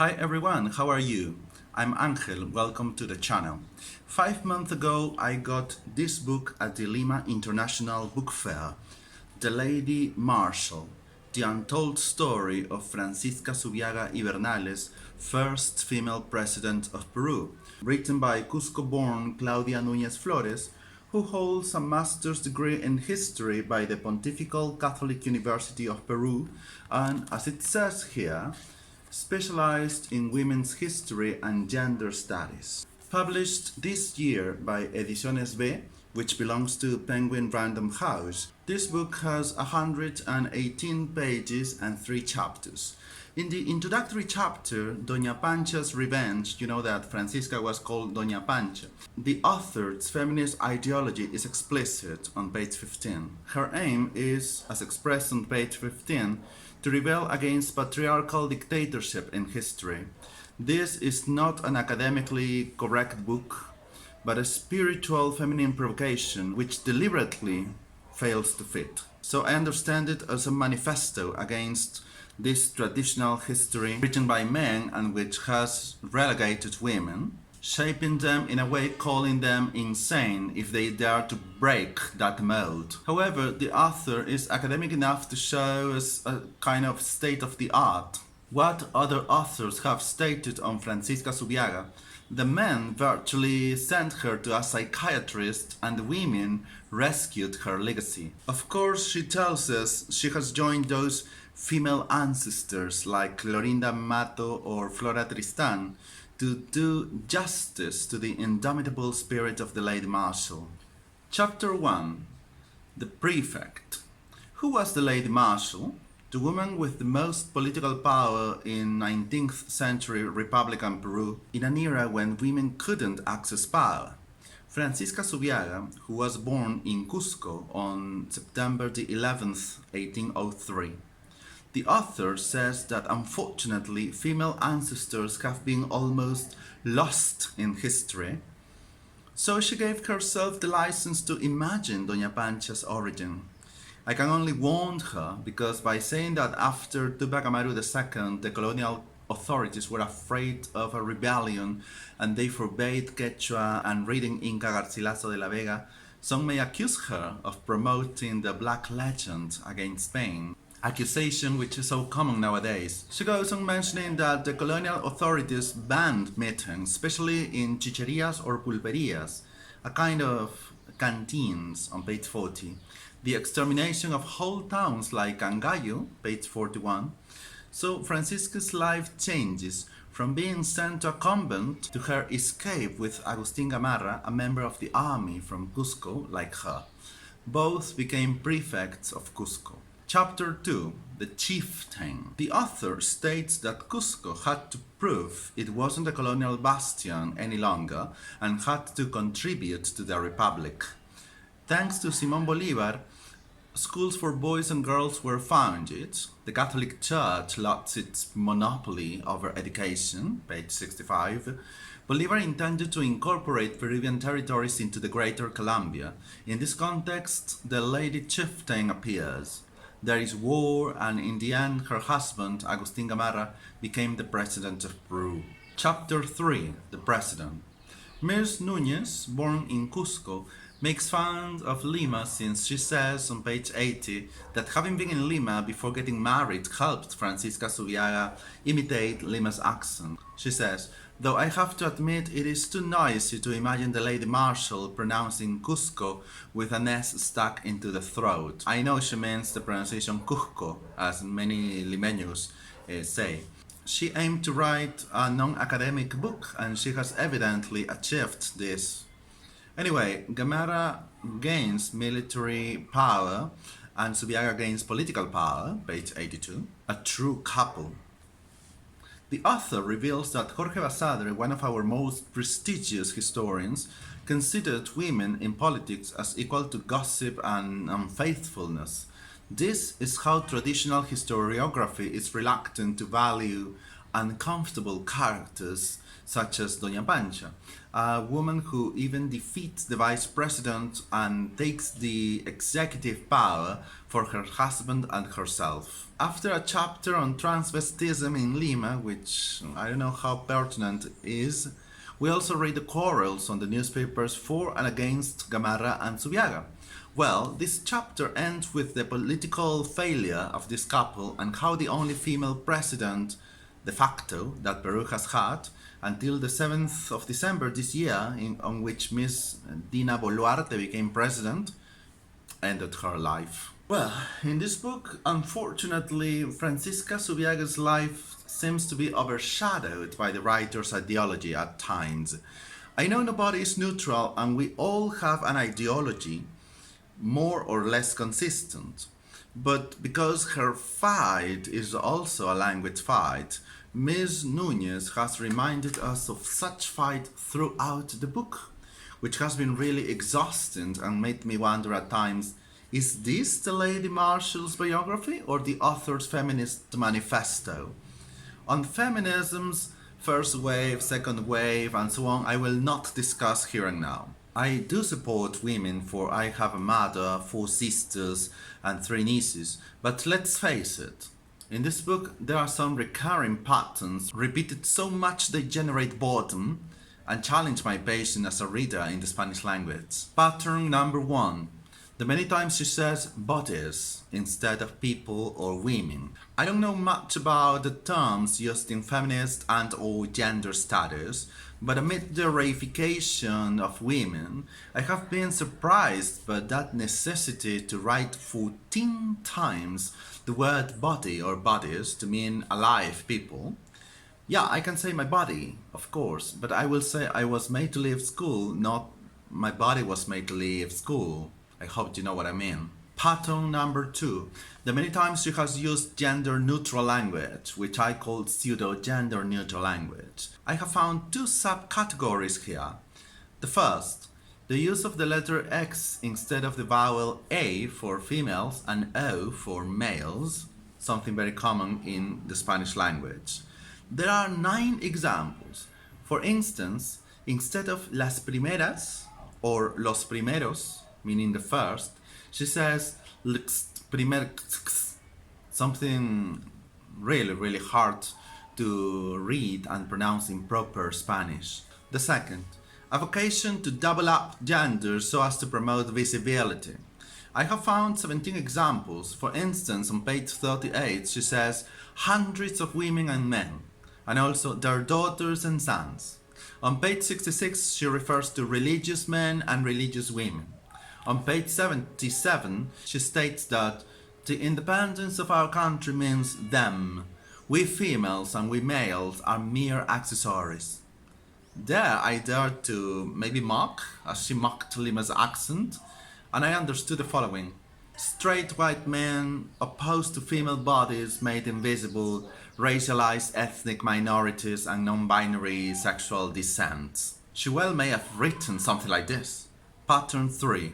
Hi everyone, how are you? I'm Angel, welcome to the channel. 5 months ago I got this book at the Lima International Book Fair, The Lady Marshal, the untold story of Francisca Zubiaga y Bernales, first female president of Peru, written by Cusco-born Claudia Núñez Flores, who holds a master's degree in history by the Pontifical Catholic University of Peru and, as it says here, specialized in women's history and gender studies. Published this year by Ediciones, which belongs to Penguin Random House, this book has 118 pages and 3 chapters. In the introductory chapter, Doña Pancha's Revenge, you know that Francisca was called Doña Pancha, the author's feminist ideology is explicit on page 15. Her aim is, as expressed on page 15, to rebel against patriarchal dictatorship in history. This is not an academically correct book, but a spiritual feminine provocation which deliberately fails to fit. So I understand it as a manifesto against this traditional history written by men and which has relegated women, shaping them in a way calling them insane if they dare to break that mold. However, the author is academic enough to show us a kind of state of the art. What other authors have stated on Francisca Zubiaga, the men virtually sent her to a psychiatrist and the women rescued her legacy. Of course, she tells us she has joined those female ancestors like Clorinda Mato or Flora Tristan to do justice to the indomitable spirit of the Lady Marshal. Chapter 1. The Prefect. Who was the Lady Marshal? The woman with the most political power in 19th century Republican Peru, in an era when women couldn't access power. Francisca Zubiaga, who was born in Cusco on September the 11th, 1803. The author says that unfortunately female ancestors have been almost lost in history, so she gave herself the license to imagine Doña Pancha's origin. I can only warn her because by saying that after Tupac Amaru II the colonial authorities were afraid of a rebellion and they forbade Quechua and reading Inca Garcilaso de la Vega, some may accuse her of promoting the black legend against Spain. Accusation which is so common nowadays. She goes on mentioning that the colonial authorities banned meetings, especially in chicherias or pulperias, a kind of canteens on page 40. The extermination of whole towns like Angayo, page 41. So Francisca's life changes from being sent to a convent to her escape with Agustin Gamarra, a member of the army from Cusco like her. Both became prefects of Cusco. Chapter 2. The Chieftain. The author states that Cusco had to prove it wasn't a colonial bastion any longer and had to contribute to the republic. Thanks to Simón Bolívar, schools for boys and girls were founded. The Catholic Church lost its monopoly over education, page 65. Bolívar intended to incorporate Peruvian territories into the Greater Colombia. In this context, the Lady Chieftain appears. There is war, and in the end, her husband, Agustin Gamarra, became the president of Peru. Chapter 3. The President. Ms. Núñez, born in Cusco, makes fun of Lima since she says on page 80 that having been in Lima before getting married helped Francisca Zubiaga imitate Lima's accent. She says, though I have to admit it is too noisy to imagine the Lady Marshal pronouncing Cusco with an S stuck into the throat. I know she means the pronunciation Cusco, as many limeños say. She aimed to write a non-academic book and she has evidently achieved this. Anyway, Gamarra gains military power and Zubiaga gains political power, page 82. A true couple. The author reveals that Jorge Basadre, one of our most prestigious historians, considered women in politics as equal to gossip and unfaithfulness. This is how traditional historiography is reluctant to value uncomfortable characters such as Doña Pancha, a woman who even defeats the vice president and takes the executive power for her husband and herself. After a chapter on transvestism in Lima, which I don't know how pertinent it is, we also read the quarrels on the newspapers for and against Gamarra and Zubiaga. Well, this chapter ends with the political failure of this couple and how the only female president de facto that Peru has had until the 7th of December this year, on which Miss Dina Boluarte became president, ended her life. Well, in this book, unfortunately, Francisca Zubiaga's life seems to be overshadowed by the writer's ideology at times. I know nobody is neutral and we all have an ideology, more or less consistent. But because her fight is also a language fight, Ms. Núñez has reminded us of such fight throughout the book, which has been really exhausting and made me wonder at times, is this the Lady Marshall's biography or the author's feminist manifesto? On feminism's first wave, second wave, and so on, I will not discuss here and now. I do support women, for I have a mother, 4 sisters, and 3 nieces, but let's face it, in this book there are some recurring patterns, repeated so much they generate boredom, and challenge my patience as a reader in the Spanish language. Pattern number 1. The many times she says bodies instead of people or women. I don't know much about the terms used in feminist and or gender studies, but amid the reification of women, I have been surprised by that necessity to write 14 times the word body or bodies to mean alive people. Yeah, I can say my body, of course, but I will say I was made to leave school, not my body was made to leave school. I hope you know what I mean. Pattern number 2. The many times she has used gender-neutral language, which I call pseudo-gender neutral language. I have found 2 subcategories here. The first, the use of the letter X instead of the vowel A for females and O for males, something very common in the Spanish language. There are 9 examples. For instance, instead of las primeras or los primeros, meaning the first, she says something really hard to read and pronounce in proper Spanish. The second, a vocation to double up gender so as to promote visibility. I have found 17 examples. For instance, on page 38 she says hundreds of women and men, and also their daughters and sons. On page 66 she refers to religious men and religious women. On page 77, she states that the independence of our country means them. We females and we males are mere accessories. There I dared to maybe mock, as she mocked Lima's accent, and I understood the following. Straight white men opposed to female bodies made invisible, racialized ethnic minorities and non-binary sexual descent. She well may have written something like this. Pattern 3.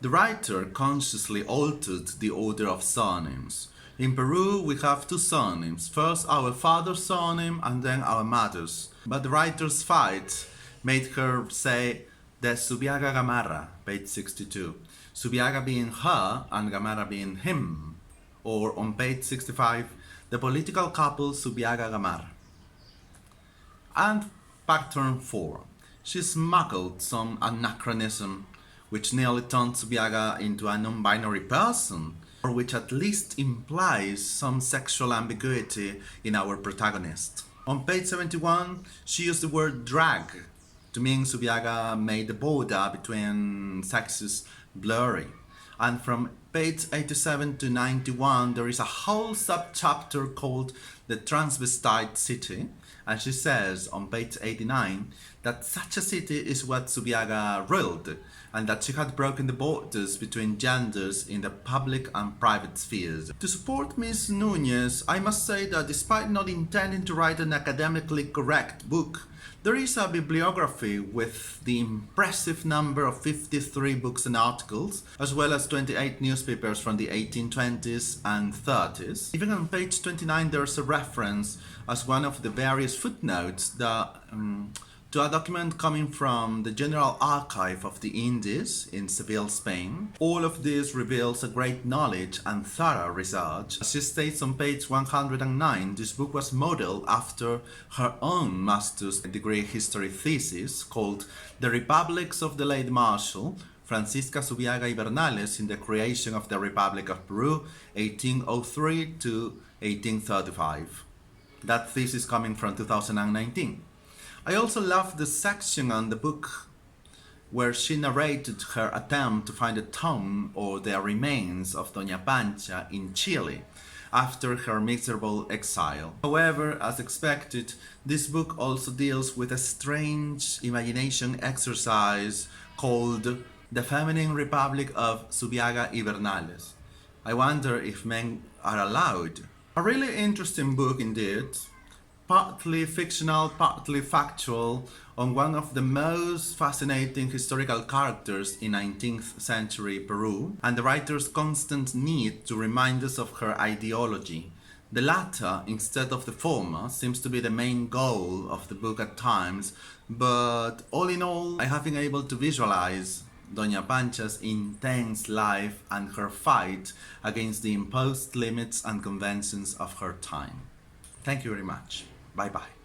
The writer consciously altered the order of surnames. In Peru we have 2 surnames, first our father's surname and then our mother's. But the writer's fight made her say the Zubiaga Gamarra, page 62. Zubiaga being her and Gamarra being him. Or on page 65, the political couple Zubiaga Gamarra. And pattern 4. She smuggled some anachronism which nearly turned Zubiaga into a non-binary person, or which at least implies some sexual ambiguity in our protagonist. On page 71, she used the word drag to mean Zubiaga made the border between sexes blurry. And from page 87 to 91, there is a whole subchapter called The Transvestite City, and she says on page 89 that such a city is what Zubiaga ruled, and that she had broken the borders between genders in the public and private spheres. To support Ms. Núñez, I must say that despite not intending to write an academically correct book, there is a bibliography with the impressive number of 53 books and articles, as well as 28 newspapers newspapers from the 1820s and 30s. Even on page 29 there's a reference as one of the various footnotes to a document coming from the General Archive of the Indies in Seville, Spain. All of this reveals a great knowledge and thorough research. As she states on page 109, this book was modeled after her own master's degree history thesis called The Republics of the Late Marshal, Francisca, Zubiaga y Bernales in the Creation of the Republic of Peru, 1803 to 1835. That thesis coming from 2019. I also love the section on the book where she narrated her attempt to find a tomb or the remains of Doña Pancha in Chile after her miserable exile. However, as expected, this book also deals with a strange imagination exercise called The Feminine Republic of Zubiaga y Bernales. I wonder if men are allowed. A really interesting book indeed. Partly fictional, partly factual, on one of the most fascinating historical characters in 19th century Peru, and the writer's constant need to remind us of her ideology. The latter, instead of the former, seems to be the main goal of the book at times, but all in all, I have been able to visualize Doña Pancha's intense life and her fight against the imposed limits and conventions of her time. Thank you very much. Bye bye.